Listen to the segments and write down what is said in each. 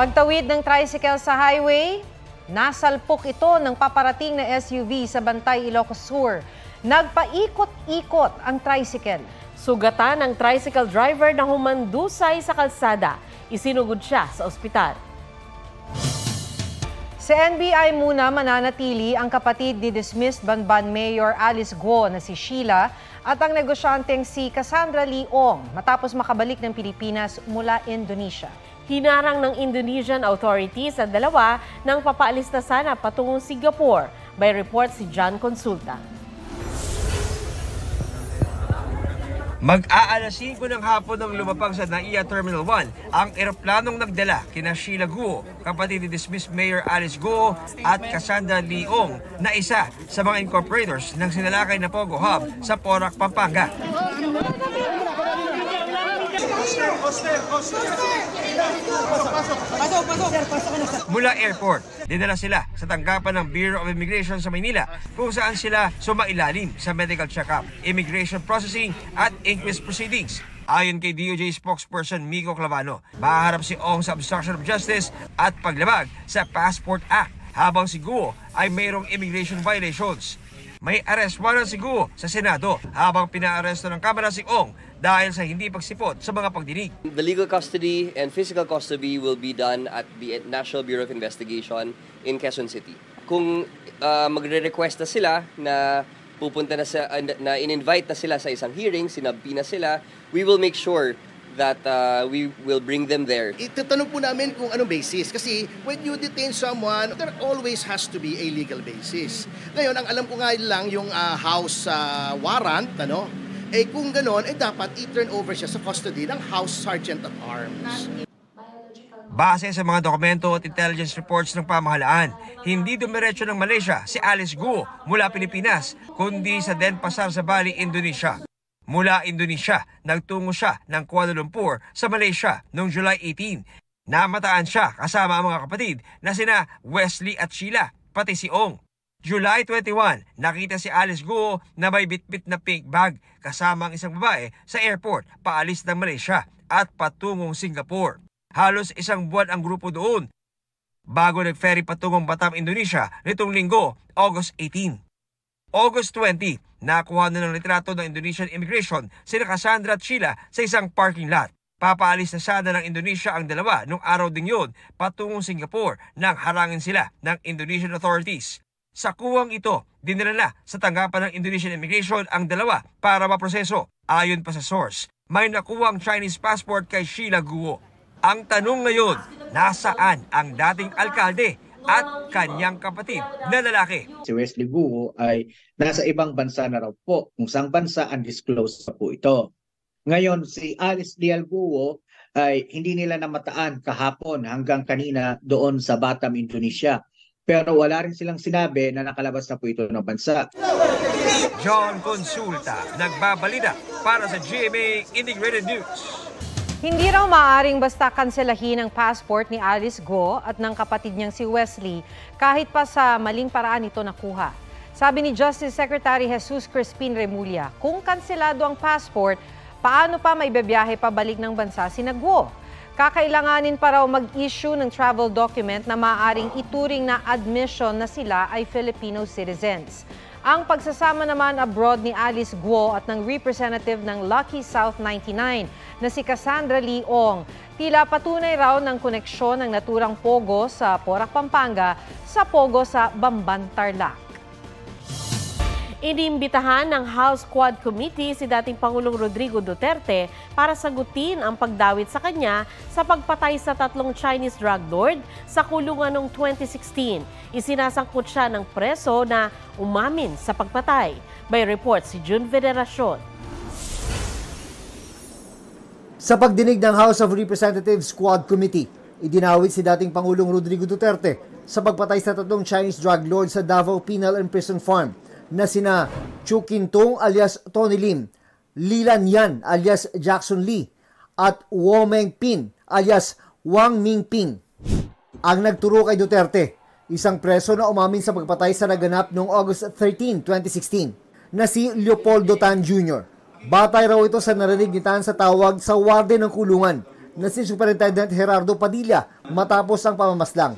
Pagtawid ng tricycle sa highway, nasalpok ito ng paparating na SUV sa Bantay, Ilocos Sur. Nagpaikot-ikot ang tricycle. Sugatan ng tricycle driver na humandusay sa kalsada. Isinugod siya sa ospital. Sa NBI muna mananatili ang kapatid ni dismissed Banban Mayor Alice Guo na si Sheila at ang negosyanteng si Cassandra Leong matapos makabalik ng Pilipinas mula Indonesia. Hinarang ng Indonesian authorities ang dalawa nang papaalis na sana patungong Singapore. By report si John Consulta. Mag-aalas 5 ng hapon nang lumapag sa NAIA Terminal 1 ang eroplanong nagdala kina Sheila Guo, kapatid ni dismissed Mayor Alice Guo at Cassandra Leong na isa sa mga incorporators ng sinalakay na Pogo Hub sa Porac, Pampanga. Mula airport, dinala sila sa tanggapan ng Bureau of Immigration sa Maynila kung saan sila sumailalim sa medical check-up, immigration processing at inquest proceedings. Ayon kay DOJ spokesperson Miko Clavano, mahaharap si Ong sa obstruction of justice at paglabag sa Passport Act habang si Guo ay mayroong immigration violations. May arrest warrant si Guo sa Senado habang pinaaresto ng Kamara si Ong dahil sa hindi pagsipot sa mga pagdinig. The legal custody and physical custody will be done at the National Bureau of Investigation in Quezon City. Kung magre-request na sila na pupunta na na in-invite na sila sa isang hearing, sinabi na sila, we will make sure that we will bring them there. Itatanong po namin kung anong basis. Kasi when you detain someone, there always has to be a legal basis. Ngayon, ang alam ko nga lang yung house warrant, kung ganon, dapat i-turn over siya sa custody ng House Sergeant at Arms. Base sa mga dokumento at intelligence reports ng pamahalaan, hindi dumiretso ng Malaysia si Alice Guo mula Pilipinas, kundi sa Denpasar sa Bali, Indonesia. Mula Indonesia, nagtungo siya ng Kuala Lumpur sa Malaysia noong July 18. Namataan siya kasama ang mga kapatid na sina Wesley at Sheila, pati si Ong. July 21, nakita si Alice Guo na may bitbit na pink bag kasama ang isang babae sa airport paalis ng Malaysia at patungong Singapore. Halos isang buwan ang grupo doon bago nag-ferry patungong Batam, Indonesia nitong linggo, August 18. August 20, nakuha na ng litrato ng Indonesian Immigration sina Cassandra at Sheila sa isang parking lot. Papaalis na sana ng Indonesia ang dalawa nung araw ding yun patungong Singapore nang harangin sila ng Indonesian authorities. Sa kuwang ito, dinala na sa tanggapan ng Indonesian Immigration ang dalawa para maproseso. Ayon pa sa source, may nakuwang Chinese passport kay Sheila Guo. Ang tanong ngayon, nasaan ang dating alkalde at kanyang kapatid na lalaki? Si Wesley Guo ay nasa ibang bansa na raw po, kung saang bansa undisclosed pa po ito. Ngayon, si Alice Leal Guo ay hindi nila namataan kahapon hanggang kanina doon sa Batam, Indonesia. Pero wala rin silang sinabi na nakalabas na po ito ng bansa. John Consulta, nagbabalita para sa GMA Integrated News. Hindi raw maaaring basta kanselahin ang passport ni Alice Guo at ng kapatid niyang si Wesley kahit pa sa maling paraan ito nakuha. Sabi ni Justice Secretary Jesus Crispin Remulla, kung kanselado ang passport, paano pa may bibiyahe pabalik ng bansa si Guo? Kakailanganin pa raw mag-issue ng travel document na maaaring ituring na admission na sila ay Filipino citizens. Ang pagsasama naman abroad ni Alice Guo at ng representative ng Lucky South 99 na si Cassandra Leong, tila patunay raw ng koneksyon ng naturang Pogo sa Porac, Pampanga sa Pogo sa Bamban, Tarlac. Inimbitahan ng House Quad Committee si dating Pangulong Rodrigo Duterte para sagutin ang pagdawit sa kanya sa pagpatay sa 3 Chinese drug lord sa kulungan noong 2016. Isinasangkot siya ng preso na umamin sa pagpatay. By report si June Veneracion. Sa pagdinig ng House of Representatives Quad Committee, idinawit si dating Pangulong Rodrigo Duterte sa pagpatay sa 3 Chinese drug lord sa Davao Penal and Prison Farm na sina Chu Quintong alias Tony Lim, Lilan Yan alias Jackson Lee, at Womeng Pin alias Wang Mingping. Ang nagturo kay Duterte, isang preso na umamin sa pagpatay sa naganap noong August 13, 2016, na si Leopoldo Tan Jr. Batay raw ito sa narinig ni Tan sa tawag sa warden ng kulungan na si Superintendent Gerardo Padilla matapos ang pamamaslang.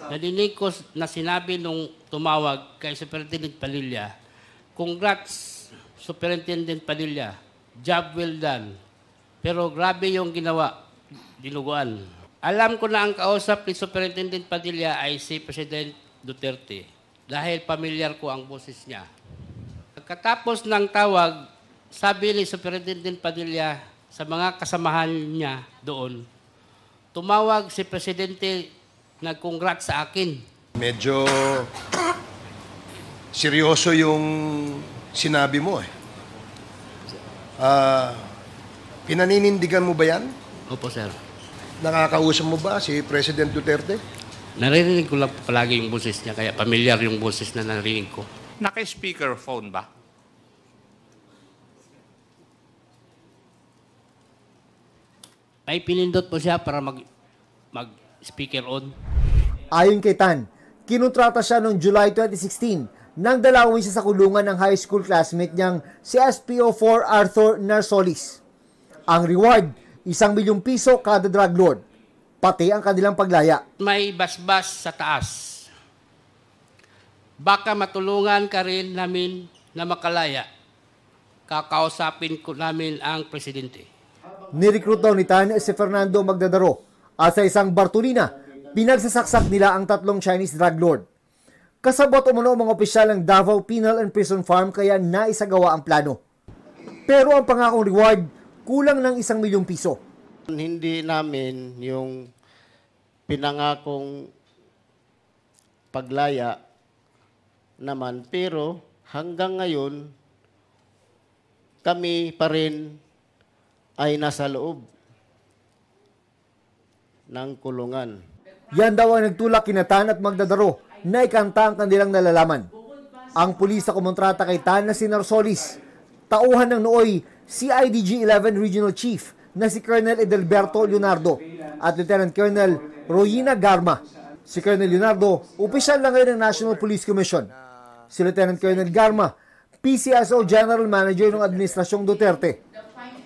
Nadinig ko na sinabi nung tumawag kay Superintendent Padilla, "Congrats, Superintendent Padilla, job well done." Pero grabe yung ginawa, dinuguan. Alam ko na ang kausap ni Superintendent Padilla ay si President Duterte dahil pamilyar ko ang boses niya. Pagkatapos ng tawag, sabi ni Superintendent Padilla sa mga kasamahan niya doon, tumawag si Presidente, nag-congrats sa akin. Medyo seryoso yung sinabi mo eh. Pinaninindigan mo ba yan? Opo, sir. Nakakausap mo ba si President Duterte? Naririnig ko lang palagi yung boses niya, kaya pamilyar yung boses na narinig ko. Naka-speakerphone ba? Ay pinindot po siya para mag-speaker on. Ayon kay Tan, kinontrata siya noong July 2016 nang dalawin siya sa kulungan ng high school classmate niyang si SPO4 Arthur Narsolis. Ang reward, 1 milyong piso kada drug lord, pati ang kanilang paglaya. May basbas sa taas. Baka matulungan ka rin namin na makalaya. Kakausapin ko namin ang presidente. Nirecruit daw ni Tan si Fernando Magdadaro at sa isang Bartolina, pinagsasaksak nila ang 3 Chinese drug lord. Kasabot umano ang mga opisyal ng Davao Penal and Prison Farm kaya naisagawa ang plano. Pero ang pangakong reward, kulang ng 1 milyong piso. Hindi namin yung pinangakong paglaya naman, pero hanggang ngayon, kami pa rin ay nasa loob ng kulungan. Yan daw ang nagtulak kina Tan at Magdadaro na ikanta ang kanilang nalalaman. Ang pulis sa kumontrata kay Tan na si Narsolis, tauhan ng nooy CIDG 11 Regional Chief na si Colonel Edelberto Leonardo at Lieutenant Colonel Royina Garma. Si Colonel Leonardo, opisyal na ngayon ng National Police Commission. Si Lieutenant Colonel Garma, PCSO General Manager ng Administrasyong Duterte.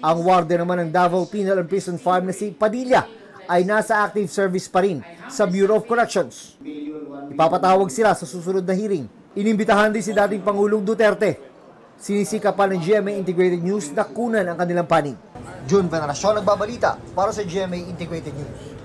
Ang warden naman ng Davao Penal and Prison Farm na si Padilla ay nasa active service pa rin sa Bureau of Corrections. Ipapatawag sila sa susunod na hearing. Inimbitahan din si dating Pangulong Duterte. Sinisika pa ng GMA Integrated News na kunan ang kanilang panig. June Veneracion nagbabalita para sa GMA Integrated News.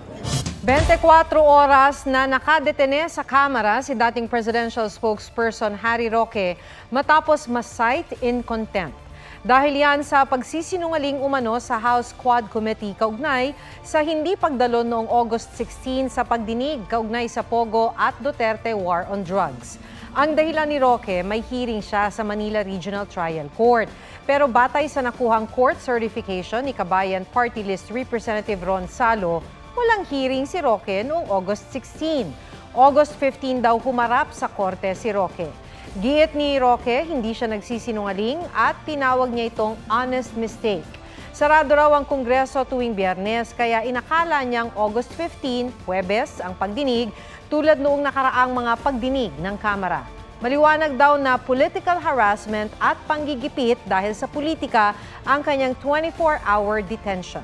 24 oras na nakadetene sa kamera si dating presidential spokesperson Harry Roque matapos ma-cite in contempt. Dahil yan sa pagsisinungaling umano sa House Quad Committee kaugnay sa hindi pagdalo noong August 16 sa pagdinig kaugnay sa Pogo at Duterte War on Drugs. Ang dahilan ni Roque, may hearing siya sa Manila Regional Trial Court. Pero batay sa nakuhang court certification ni Kabayan Party List Representative Ron Salo, walang hearing si Roque noong August 16. August 15 daw humarap sa korte si Roque. Giit ni Roque, hindi siya nagsisinungaling at tinawag niya itong honest mistake. Sarado raw ang Kongreso tuwing Biyernes kaya inakala niyang August 15, Huwebes, ang pagdinig tulad noong nakaraang mga pagdinig ng Kamara. Maliwanag daw na political harassment at panggigipit dahil sa politika ang kanyang 24-hour detention.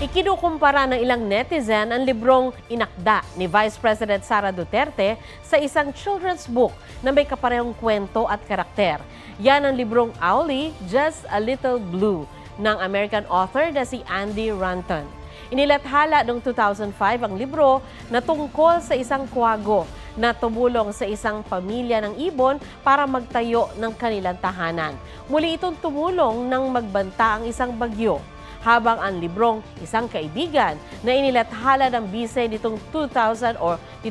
Ikinukumpara ng ilang netizen ang librong inakda ni Vice President Sara Duterte sa isang children's book na may kaparehong kwento at karakter. Yan ang librong Owly, Just a Little Blue ng American author na si Andy Ranton. Inilathala noong 2005 ang libro na tungkol sa isang kwago na tumulong sa isang pamilya ng ibon para magtayo ng kanilang tahanan. Muli itong tumulong nang magbanta ang isang bagyo. Habang ang librong Isang Kaibigan na inilathala ng bise nitong 2023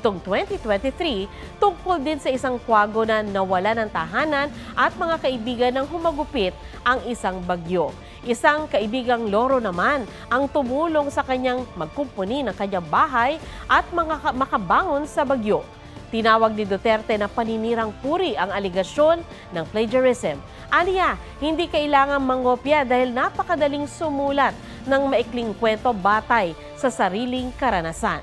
tungkol din sa isang kwago na nawala ng tahanan at mga kaibigan ng humagupit ang isang bagyo. Isang kaibigang loro naman ang tumulong sa kanyang magkumpuni ng kanyang bahay at makabangon sa bagyo. Tinawag ni Duterte na paninirang puri ang aligasyon ng plagiarism. Aniya, hindi kailangang mangopya dahil napakadaling sumulat ng maikling kwento batay sa sariling karanasan.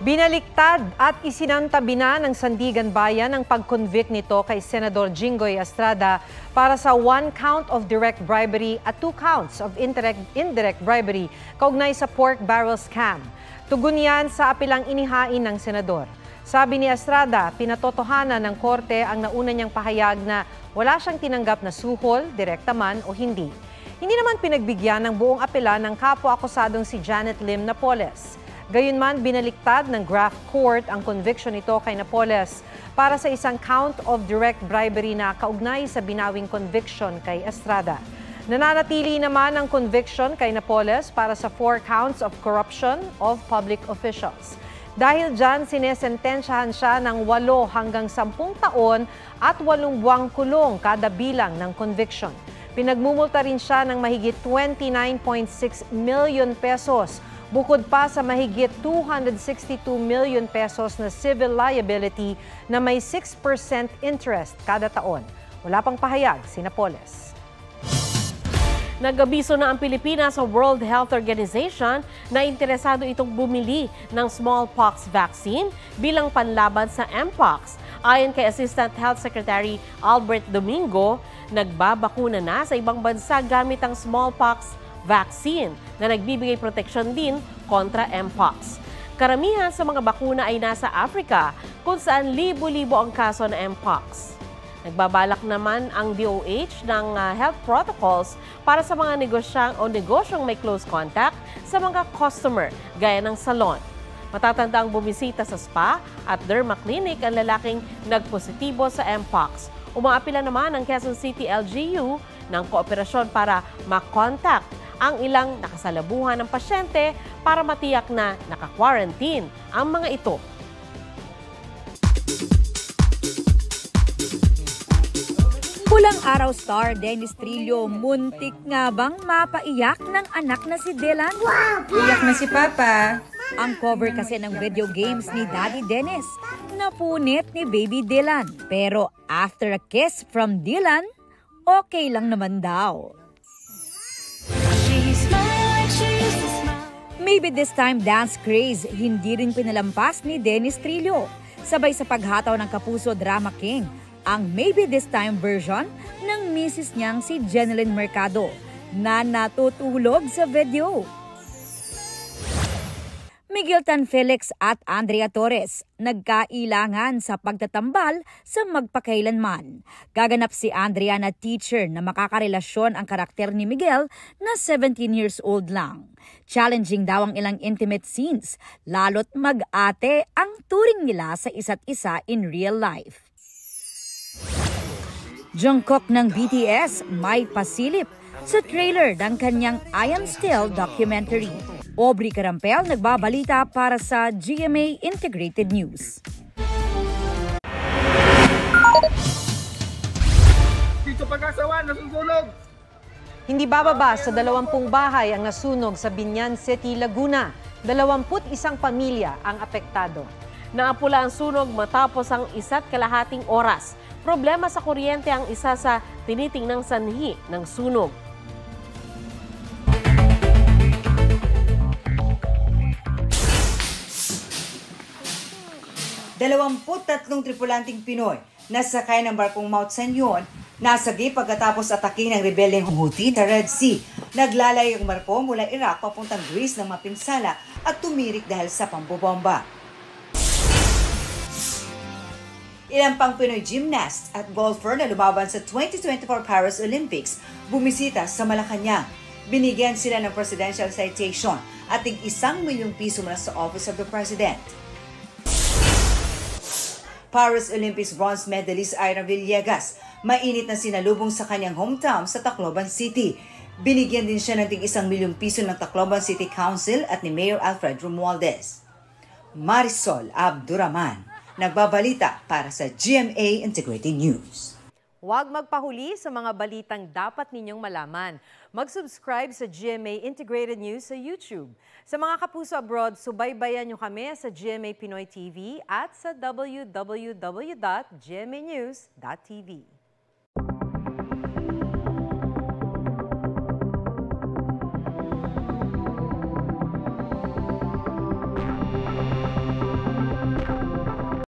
Binaliktad at isinantabi na ng Sandigan Bayan ang pag-convict nito kay Senador Jinggoy Estrada para sa 1 count of direct bribery at 2 counts of indirect bribery kaugnay sa pork barrel scam. Tugon yan sa apilang inihain ng senador. Sabi ni Estrada, pinatotohanan ng korte ang nauna niyang pahayag na wala siyang tinanggap na suhol, direkta man o hindi. Hindi naman pinagbigyan ng buong apela ng kapwa-akusadong si Janet Lim Napoles. Gayunman, binaliktad ng Graft Court ang conviction nito kay Napoles para sa isang count of direct bribery na kaugnay sa binawing conviction kay Estrada. Nananatili naman ang conviction kay Napoles para sa 4 counts of corruption of public officials. Dahil dyan, sinesentensyahan siya ng 8 hanggang 10 taon at 8 buwang kulong kada bilang ng conviction. Pinagmumulta rin siya ng mahigit 29.6 million pesos. Bukod pa sa mahigit 262 million pesos na civil liability na may 6% interest kada taon. Wala pang pahayag si Napoles. Nag-abiso na ang Pilipinas sa World Health Organization na interesado itong bumili ng smallpox vaccine bilang panlaban sa Mpox. Ayon kay Assistant Health Secretary Albert Domingo, nagbabakuna na sa ibang bansa gamit ang smallpox vaccine na nagbibigay proteksyon din kontra Mpox. Karamihan sa mga bakuna ay nasa Africa kung saan libo-libo ang kaso ng Mpox. Nagbabalak naman ang DOH ng health protocols para sa mga negosyong may close contact sa mga customer gaya ng salon. Matatanda ang bumisita sa spa at derma clinic ang lalaking nagpositibo sa Mpox. Umaapila naman ang Quezon City LGU ng kooperasyon para makontak ang ilang nakasalabuhan ng pasyente para matiyak na naka-quarantine ang mga ito. Pulang araw star Dennis Trillo, muntik nga bang mapaiyak ng anak na si Dylan? Wow! Iyak na si Papa. Ang cover kasi ng video games ni Daddy Dennis, napunit ni Baby Dylan. Pero after a kiss from Dylan, okay lang naman daw. Maybe this time dance craze, hindi rin pinalampas ni Dennis Trillo. Sabay sa paghataw ng Kapuso Drama King, ang Maybe This Time version ng misis niyang si Jeneline Mercado na natutulog sa video. Miguel Tan Felix at Andrea Torres nagkailangan sa pagtatambal sa magpakailanman. Gaganap si Andrea na teacher na makakarelasyon ang karakter ni Miguel na 17 years old lang. Challenging daw ang ilang intimate scenes, lalo't mag-ate ang turing nila sa isa't isa in real life. Jungkook ng BTS may pasilip sa trailer ng kanyang I Am Still documentary. Aubrey Carampel nagbabalita para sa GMA Integrated News. Dito pag-asawa, nasusunog! Hindi bababa sa 20 bahay ang nasunog sa Binyan City, Laguna. 21 pamilya ang apektado. Naapula ang sunog matapos ang 1.5 oras. Problema sa kuryente ang isa sa tinitingnang sanhi ng sunog. 23 tripulanteng Pinoy na sakay ng barkong Mount Sanyon nasagi pagkatapos atake ng rebelyeng Houthi sa Red Sea. Naglalay ang barko mula Iraq papuntang Greece ng mapinsala at tumirik dahil sa pambobomba. Ilang pang Pinoy gymnast at golfer na lumaban sa 2024 Paris Olympics bumisita sa Malacanang. Binigyan sila ng presidential citation at tig-1 milyong piso mula sa Office of the President. Paris Olympics bronze medalist Ira Villegas, mainit na sinalubong sa kanyang hometown sa Tacloban City. Binigyan din siya ng tig-1 milyong piso ng Tacloban City Council at ni Mayor Alfred Romualdez. Marisol Abduraman, nagbabalita para sa GMA Integrated News. Huwag magpahuli sa mga balitang dapat ninyong malaman. Mag-subscribe sa GMA Integrated News sa YouTube. Sa mga kapuso abroad, subaybayan nyo kami sa GMA Pinoy TV at sa www.gmanews.tv.